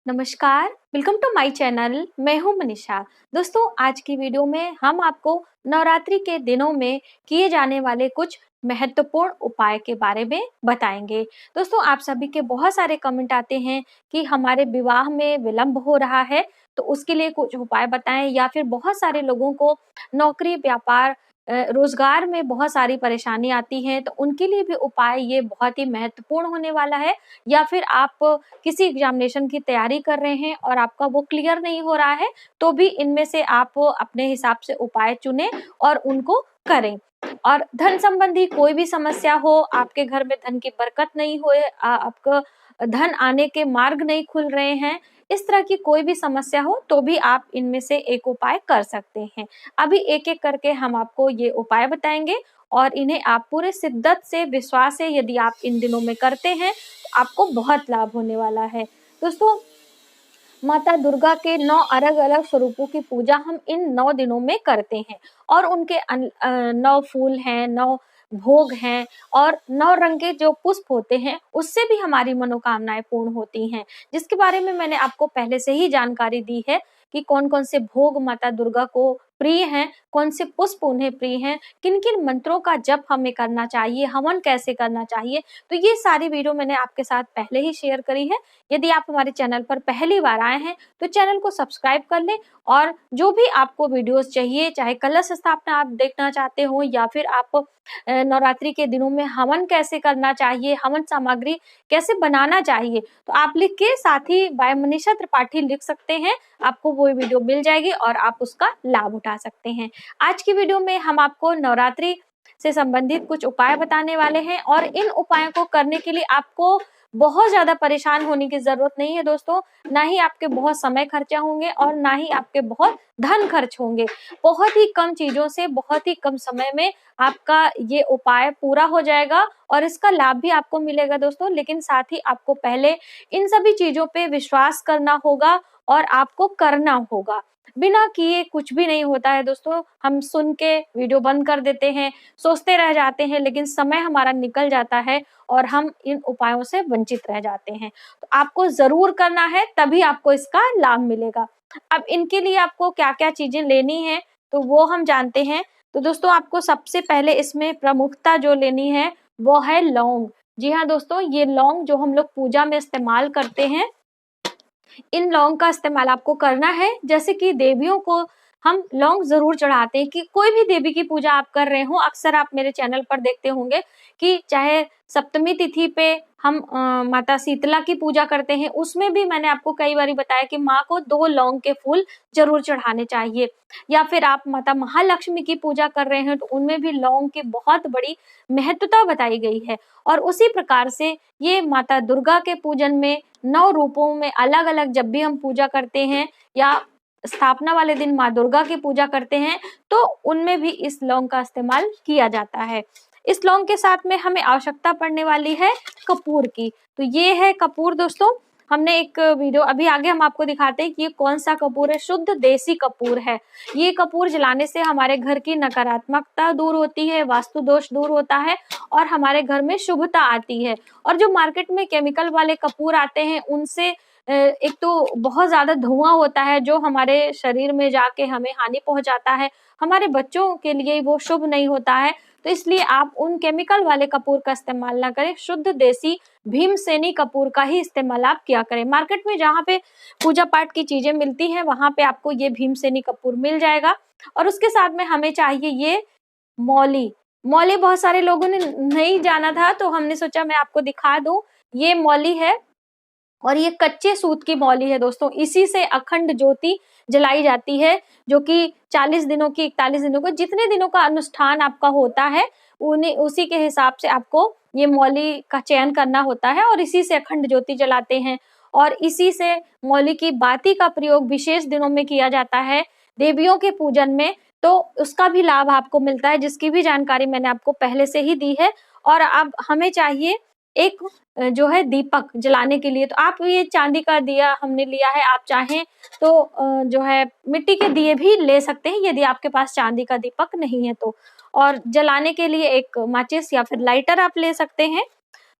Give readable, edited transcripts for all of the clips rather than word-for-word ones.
नमस्कार, welcome to my channel. मैं हूं मनीषा। दोस्तों, आज की वीडियो में हम आपको नवरात्रि के दिनों में किए जाने वाले कुछ महत्वपूर्ण उपाय के बारे में बताएंगे। दोस्तों, आप सभी के बहुत सारे कमेंट आते हैं कि हमारे विवाह में विलंब हो रहा है, तो उसके लिए कुछ उपाय बताएं, या फिर बहुत सारे लोगों को नौकरी, व्यापार, रोजगार में बहुत सारी परेशानी आती है, तो उनके लिए भी उपाय ये बहुत ही महत्वपूर्ण होने वाला है। या फिर आप किसी एग्जामिनेशन की तैयारी कर रहे हैं और आपका वो क्लियर नहीं हो रहा है, तो भी इनमें से आप अपने हिसाब से उपाय चुनें और उनको करें। और धन संबंधी कोई भी समस्या हो, आपके घर में धन की बरकत नहीं हो, आपका धन आने के मार्ग नहीं खुल रहे हैं, इस तरह की कोई भी समस्या हो, तो भी आप इनमें से एक उपाय कर सकते हैं। अभी एक एक करके हम आपको ये उपाय बताएंगे और इन्हें आप पूरे शिद्दत से, विश्वास से यदि आप इन दिनों में करते हैं, तो आपको बहुत लाभ होने वाला है। दोस्तों, माता दुर्गा के 9 अलग-अलग स्वरूपों की पूजा हम इन 9 दिनों में करते हैं और उनके 9 फूल हैं, 9 भोग हैं और 9 रंग के जो पुष्प होते हैं, उससे भी हमारी मनोकामनाएं पूर्ण होती हैं, जिसके बारे में मैंने आपको पहले से ही जानकारी दी है कि कौन-कौन से भोग माता दुर्गा को प्रिय हैं, कौन से पुष्प उन्हें प्रिय हैं, किन-किन मंत्रों का जप हमें करना चाहिए, हवन कैसे करना चाहिए। तो ये सारी वीडियो मैंने आपके साथ पहले ही शेयर करी है। यदि आप हमारे चैनल पर पहली बार आए हैं, तो चैनल को सब्सक्राइब कर लें और जो भी आपको वीडियोस चाहिए, चाहे कलश स्थापना आप देखना चाहते हो या फिर आप नवरात्रि के दिनों में हवन कैसे करना चाहिए, हवन सामग्री कैसे बनाना चाहिए, तो आप लिख के साथ ही बाय मनीषा त्रिपाठी लिख सकते हैं। आपको वो वीडियो मिल जाएगी और आप उसका लाभ उठा सकते हैं। आज की वीडियो में हम आपको नवरात्रि से संबंधित कुछ उपाय बताने वाले हैं और इन उपायों को करने के लिए आपको बहुत ज्यादा परेशान होने की जरूरत नहीं है दोस्तों। ना ही आपके बहुत समय खर्चा होंगे और ना ही आपके बहुत धन खर्च होंगे। बहुत ही कम चीजों से, बहुत ही कम समय में आपका ये उपाय पूरा हो जाएगा और इसका लाभ भी आपको मिलेगा दोस्तों। लेकिन साथ ही आपको पहले इन सभी चीजों पे विश्वास करना होगा और आपको करना होगा। बिना किए कुछ भी नहीं होता है दोस्तों। हम सुन के वीडियो बंद कर देते हैं, सोचते रह जाते हैं, लेकिन समय हमारा निकल जाता है और हम इन उपायों से वंचित रह जाते हैं। तो आपको जरूर करना है, तभी आपको इसका लाभ मिलेगा। अब इनके लिए आपको क्या क्या चीजें लेनी है, तो वो हम जानते हैं। तो दोस्तों, आपको सबसे पहले इसमें प्रमुखता जो लेनी है वो है लौंग। जी हाँ दोस्तों, ये लौंग जो हम लोग पूजा में इस्तेमाल करते हैं, इन लौंग का इस्तेमाल आपको करना है। जैसे कि देवियों को हम लौंग जरूर चढ़ाते हैं, कि कोई भी देवी की पूजा आप कर रहे हो, अक्सर आप मेरे चैनल पर देखते होंगे कि चाहे सप्तमी तिथि पे हम माता शीतला की पूजा करते हैं, उसमें भी मैंने आपको कई बार बताया कि माँ को 2 लौंग के फूल जरूर चढ़ाने चाहिए। या फिर आप माता महालक्ष्मी की पूजा कर रहे हैं, तो उनमें भी लौंग की बहुत बड़ी महत्वता बताई गई है। और उसी प्रकार से ये माता दुर्गा के पूजन में 9 रूपों में अलग अलग जब भी हम पूजा करते हैं या स्थापना वाले दिन माँ दुर्गा की पूजा करते हैं, तो उनमें भी इस लौंग का इस्तेमाल किया जाता है। इस लौंग के साथ में हमें आवश्यकता पड़ने वाली है कपूर की। तो ये है कपूर दोस्तों। हमने एक वीडियो अभी आगे हम आपको दिखाते हैं कि ये कौन सा कपूर है। शुद्ध देसी कपूर है। ये कपूर जलाने से हमारे घर की नकारात्मकता दूर होती है, वास्तु दोष दूर होता है और हमारे घर में शुभता आती है। और जो मार्केट में केमिकल वाले कपूर आते हैं, उनसे एक तो बहुत ज्यादा धुआं होता है जो हमारे शरीर में जाके हमें हानि पहुंचाता है। हमारे बच्चों के लिए वो शुभ नहीं होता है। तो इसलिए आप उन केमिकल वाले कपूर का इस्तेमाल ना करें, शुद्ध देसी भीमसेनी कपूर का ही इस्तेमाल आप किया करें। मार्केट में जहाँ पे पूजा पाठ की चीजें मिलती हैं, वहां पे आपको ये भीमसेनी कपूर मिल जाएगा। और उसके साथ में हमें चाहिए ये मौली। मौली बहुत सारे लोगों ने नहीं जाना था, तो हमने सोचा मैं आपको दिखा दूं। ये मौली है और ये कच्चे सूत की मौली है दोस्तों। इसी से अखंड ज्योति जलाई जाती है, जो कि 40 दिनों की, 41 दिनों को, जितने दिनों का अनुष्ठान आपका होता है, उन्हें उसी के हिसाब से आपको ये मौली का चयन करना होता है और इसी से अखंड ज्योति जलाते हैं। और इसी से मौली की बाती का प्रयोग विशेष दिनों में किया जाता है, देवियों के पूजन में। तो उसका भी लाभ आपको मिलता है, जिसकी भी जानकारी मैंने आपको पहले से ही दी है। और अब हमें चाहिए एक जो है दीपक जलाने के लिए। तो आप ये चांदी का दिया हमने लिया है, आप चाहें तो जो है मिट्टी के दिए भी ले सकते हैं, यदि आपके पास चांदी का दीपक नहीं है तो। और जलाने के लिए एक माचिस या फिर लाइटर आप ले सकते हैं।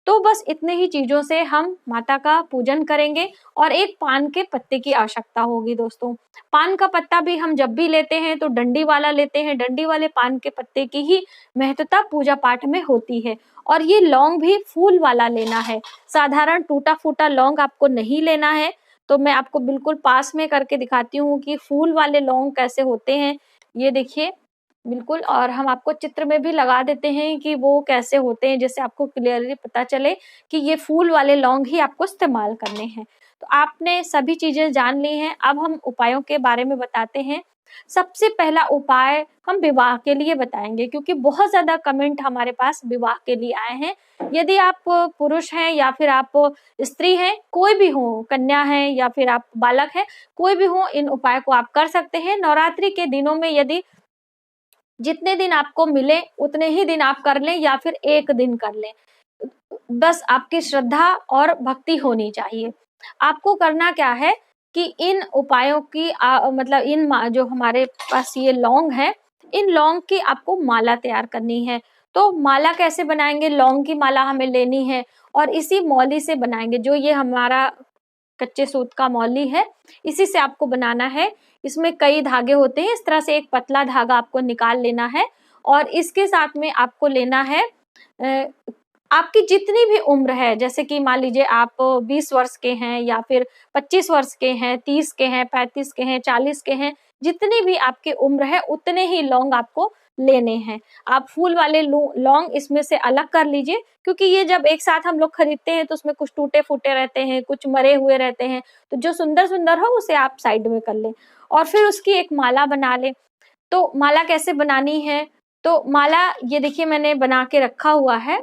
तो बस इतने ही चीजों से हम माता का पूजन करेंगे। और एक पान के पत्ते की आवश्यकता होगी दोस्तों। पान का पत्ता भी हम जब भी लेते हैं तो डंडी वाला लेते हैं, डंडी वाले पान के पत्ते की ही महत्वता पूजा पाठ में होती है। और ये लौंग भी फूल वाला लेना है, साधारण टूटा फूटा लौंग आपको नहीं लेना है। तो मैं आपको बिल्कुल पास में करके दिखाती हूँ कि फूल वाले लौंग कैसे होते हैं। ये देखिए बिल्कुल, और हम आपको चित्र में भी लगा देते हैं कि वो कैसे होते हैं, जिससे आपको क्लियरली पता चले कि ये फूल वाले लौंग ही आपको इस्तेमाल करने हैं। तो आपने सभी चीजें जान ली हैं, अब हम उपायों के बारे में बताते हैं। सबसे पहला उपाय हम विवाह के लिए बताएंगे, क्योंकि बहुत ज्यादा कमेंट हमारे पास विवाह के लिए आए हैं। यदि आप पुरुष हैं या फिर आप स्त्री हैं, कोई भी हो, कन्या है या फिर आप बालक हैं, कोई भी हो, इन उपाय को आप कर सकते हैं। नवरात्रि के दिनों में यदि जितने दिन आपको मिले उतने ही दिन आप कर लें या फिर एक दिन कर लें, बस आपकी श्रद्धा और भक्ति होनी चाहिए। आपको करना क्या है कि इन उपायों की मतलब जो हमारे पास ये लौंग है, इन लौंग की आपको माला तैयार करनी है। तो माला कैसे बनाएंगे? लौंग की माला हमें लेनी है और इसी मौली से बनाएंगे। जो ये हमारा कच्चे सूत का मौली है, इसी से आपको बनाना है। इसमें कई धागे होते हैं, इस तरह से एक पतला धागा आपको निकाल लेना है और इसके साथ में आपको लेना है आपकी जितनी भी उम्र है, जैसे कि मान लीजिए आप 20 वर्ष के हैं या फिर 25 वर्ष के हैं, 30 के हैं, 35 के हैं, 40 के हैं, जितनी भी आपकी उम्र है उतने ही लौंग आपको लेने हैं। आप फूल वाले लौंग इसमें से अलग कर लीजिए, क्योंकि ये जब एक साथ हम लोग खरीदते हैं तो उसमें कुछ टूटे फूटे रहते हैं, कुछ मरे हुए रहते हैं। तो जो सुंदर सुंदर हो उसे आप साइड में कर लें और फिर उसकी एक माला बना लें। तो माला कैसे बनानी है? तो माला ये देखिए मैंने बना के रखा हुआ है,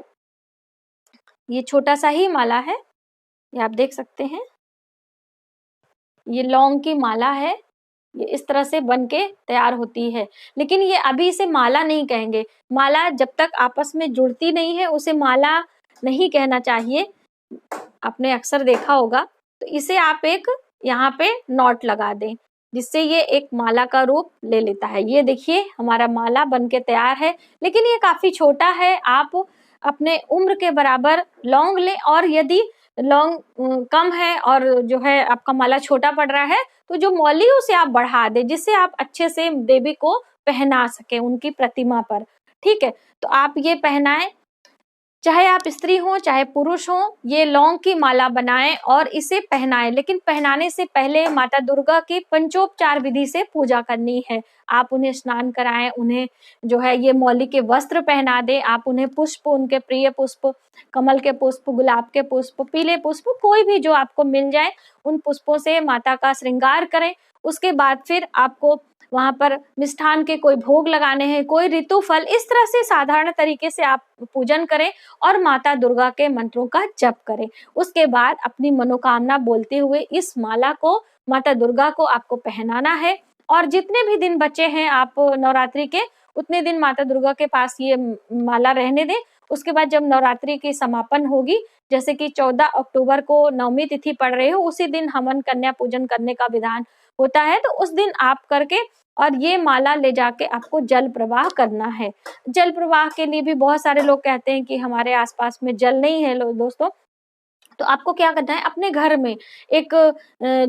ये छोटा सा ही माला है, ये आप देख सकते हैं। ये लौंग की माला है, ये इस तरह से बन के तैयार होती है। लेकिन ये अभी इसे माला नहीं कहेंगे। माला जब तक आपस में जुड़ती नहीं है उसे माला नहीं कहना चाहिए, आपने अक्सर देखा होगा। तो इसे आप एक यहाँ पे नॉट लगा दें, जिससे ये एक माला का रूप ले लेता है। ये देखिए हमारा माला बन के तैयार है, लेकिन ये काफी छोटा है। आप अपने उम्र के बराबर लौंग लें और यदि लौंग कम है और जो है आपका माला छोटा पड़ रहा है तो जो मौली उसे आप बढ़ा दें, जिससे आप अच्छे से देवी को पहना सके उनकी प्रतिमा पर। ठीक है, तो आप ये पहनाएं, चाहे आप स्त्री हो चाहे पुरुष हो, ये लौंग की माला बनाएं और इसे पहनाएं। लेकिन पहनाने से पहले माता दुर्गा की पंचोपचार विधि से पूजा करनी है। आप उन्हें स्नान कराएं, उन्हें जो है ये मौली के वस्त्र पहना दें, आप उन्हें पुष्प, उनके प्रिय पुष्प, कमल के पुष्प, गुलाब के पुष्प, पीले पुष्प, कोई भी जो आपको मिल जाए उन पुष्पों से माता का श्रृंगार करें। उसके बाद फिर आपको वहां पर मिष्ठान के कोई भोग लगाने हैं, कोई ऋतु फल, इस तरह से साधारण तरीके से आप पूजन करें और माता दुर्गा के मंत्रों का जप करें। उसके बाद अपनी मनोकामना बोलते हुए इस माला को माता दुर्गा को आपको पहनाना है और जितने भी दिन बचे हैं आप नवरात्रि के, उतने दिन माता दुर्गा के पास ये माला रहने दें। उसके बाद जब नवरात्रि की समापन होगी, जैसे कि 14 अक्टूबर को नवमी तिथि पड़ रही हो, उसी दिन हवन कन्या पूजन करने का विधान होता है। तो उस दिन आप करके और ये माला ले जाके आपको जल प्रवाह करना है। जल प्रवाह के लिए भी बहुत सारे लोग कहते हैं कि हमारे आसपास में जल नहीं है दोस्तों, तो आपको क्या करना है, अपने घर में एक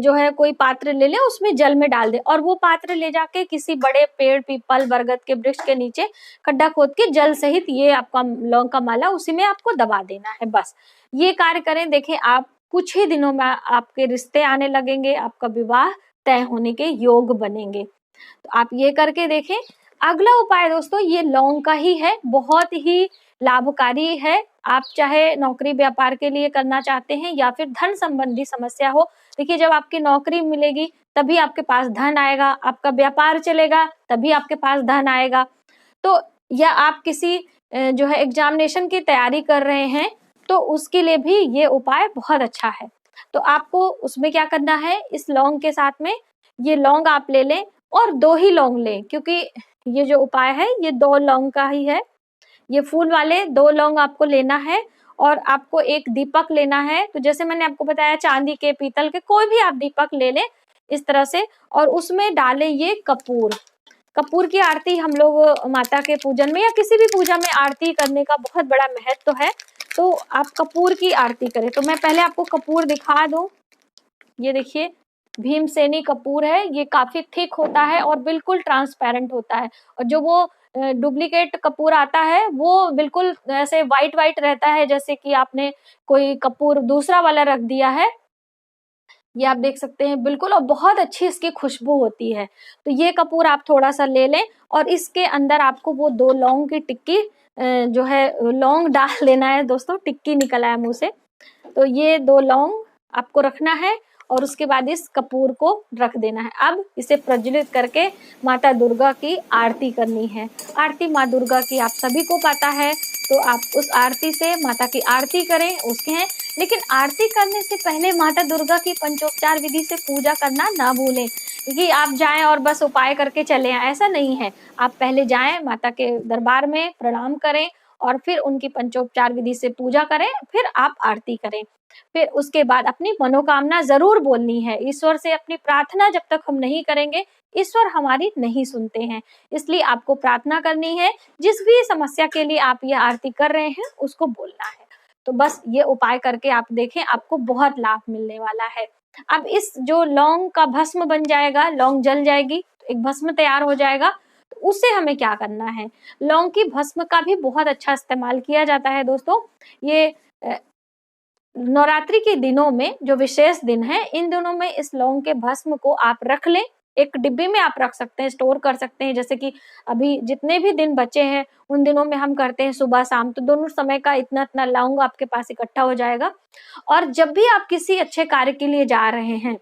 जो है कोई पात्र ले लें, उसमें जल में डाल दें और वो पात्र ले जाके किसी बड़े पेड़, पीपल, बरगद के वृक्ष के नीचे खड्डा खोद के जल सहित ये आपका लौंग का माला उसी में आपको दबा देना है। बस ये कार्य करें, देखें आप कुछ ही दिनों में आपके रिश्ते आने लगेंगे, आपका विवाह तय होने के योग बनेंगे। तो आप ये करके देखें। अगला उपाय दोस्तों ये लौंग का ही है, बहुत ही लाभकारी है। आप चाहे नौकरी व्यापार के लिए करना चाहते हैं या फिर धन संबंधी समस्या हो, देखिए जब आपकी नौकरी मिलेगी तभी आपके पास धन आएगा, आपका व्यापार चलेगा तभी आपके पास धन आएगा। तो या आप किसी जो है एग्जामिनेशन की तैयारी कर रहे हैं तो उसके लिए भी ये उपाय बहुत अच्छा है। तो आपको उसमें क्या करना है, इस लौंग के साथ में ये लौंग आप ले लें और 2 ही लौंग लें, क्योंकि ये जो उपाय है ये 2 लौंग का ही है। ये फूल वाले 2 लौंग आपको लेना है और आपको एक दीपक लेना है। तो जैसे मैंने आपको बताया चांदी के, पीतल के, कोई भी आप दीपक ले लें इस तरह से और उसमें डालें ये कपूर। कपूर की आरती हम लोग माता के पूजन में या किसी भी पूजा में आरती करने का बहुत बड़ा महत्व है। तो आप कपूर की आरती करें। तो मैं पहले आपको कपूर दिखा दूं। ये देखिए भीमसेनी कपूर है, ये काफी थिक होता है और बिल्कुल ट्रांसपेरेंट होता है। और जो वो डुप्लीकेट कपूर आता है वो बिल्कुल ऐसे व्हाइट व्हाइट रहता है, जैसे कि आपने कोई कपूर दूसरा वाला रख दिया है। ये आप देख सकते हैं बिल्कुल, और बहुत अच्छी इसकी खुशबू होती है। तो ये कपूर आप थोड़ा सा ले लें और इसके अंदर आपको वो 2 लौंग की टिक्की जो है लौंग डाल देना है दोस्तों। टिक्की निकल आया मुंह से। तो ये 2 लौंग आपको रखना है और उसके बाद इस कपूर को रख देना है। अब इसे प्रज्वलित करके माता दुर्गा की आरती करनी है। आरती माँ दुर्गा की आप सभी को पता है, तो आप उस आरती से माता की आरती करें उसके हैं। लेकिन आरती करने से पहले माता दुर्गा की पंचोपचार विधि से पूजा करना ना भूलें कि आप जाएं और बस उपाय करके चले आए, ऐसा नहीं है। आप पहले जाएं माता के दरबार में, प्रणाम करें और फिर उनकी पंचोपचार विधि से पूजा करें, फिर आप आरती करें। फिर उसके बाद अपनी मनोकामना जरूर बोलनी है। ईश्वर से अपनी प्रार्थना जब तक हम नहीं करेंगे, ईश्वर हमारी नहीं सुनते हैं। इसलिए आपको प्रार्थना करनी है, जिस भी समस्या के लिए आप ये आरती कर रहे हैं उसको बोलना है। तो बस ये उपाय करके आप देखें, आपको बहुत लाभ मिलने वाला है। अब इस जो लौंग का भस्म बन जाएगा, लौंग जल जाएगी तो एक भस्म तैयार हो जाएगा। तो उससे हमें क्या करना है, लौंग की भस्म का भी बहुत अच्छा इस्तेमाल किया जाता है दोस्तों। ये नवरात्रि के दिनों में जो विशेष दिन है, इन दिनों में इस लौंग के भस्म को आप रख लें। एक डिब्बे में आप रख सकते हैं, स्टोर कर सकते हैं। जैसे कि अभी जितने भी दिन बचे हैं उन दिनों में हम करते हैं सुबह शाम, तो दोनों समय का इतना इतना लौंग आपके पास इकट्ठा हो जाएगा। और जब भी आप किसी अच्छे कार्य के लिए जा रहे हैं,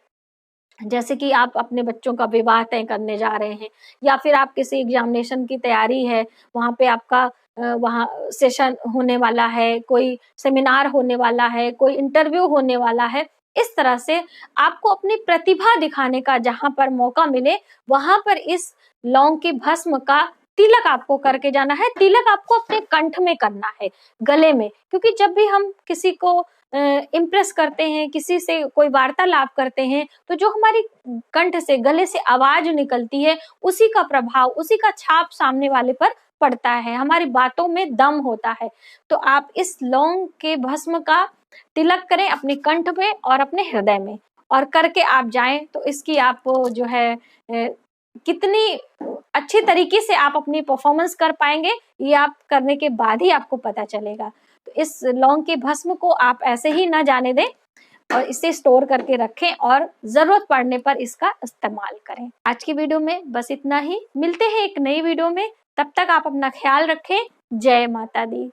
जैसे कि आप अपने बच्चों का विवाह तय करने जा रहे हैं, या फिर आप किसी एग्जामिनेशन की तैयारी है, वहां पे आपका वहाँ सेशन होने वाला है, कोई सेमिनार होने वाला है, कोई इंटरव्यू होने वाला है, इस तरह से आपको अपनी प्रतिभा दिखाने का जहां पर मौका मिले, वहां पर इस लौंग की भस्म का तिलक आपको करके जाना है। तिलक आपको अपने कंठ में करना है, गले में, क्योंकि जब भी हम किसी को इम्प्रेस करते हैं, किसी से कोई वार्तालाप करते हैं, तो जो हमारी कंठ से, गले से आवाज निकलती है, उसी का प्रभाव, उसी का छाप सामने वाले पर पड़ता है। हमारी बातों में दम होता है। तो आप इस लौंग के भस्म का तिलक करें अपने कंठ में और अपने हृदय में, और करके आप जाएं तो इसकी आप जो है कितनी अच्छी तरीके से आप अपनी परफॉर्मेंस कर पाएंगे, ये आप करने के बाद ही आपको पता चलेगा। तो इस लौंग के भस्म को आप ऐसे ही ना जाने दें और इसे स्टोर करके रखें और जरूरत पड़ने पर इसका इस्तेमाल करें। आज की वीडियो में बस इतना ही। मिलते हैं एक नई वीडियो में, तब तक आप अपना ख्याल रखें। जय माता दी।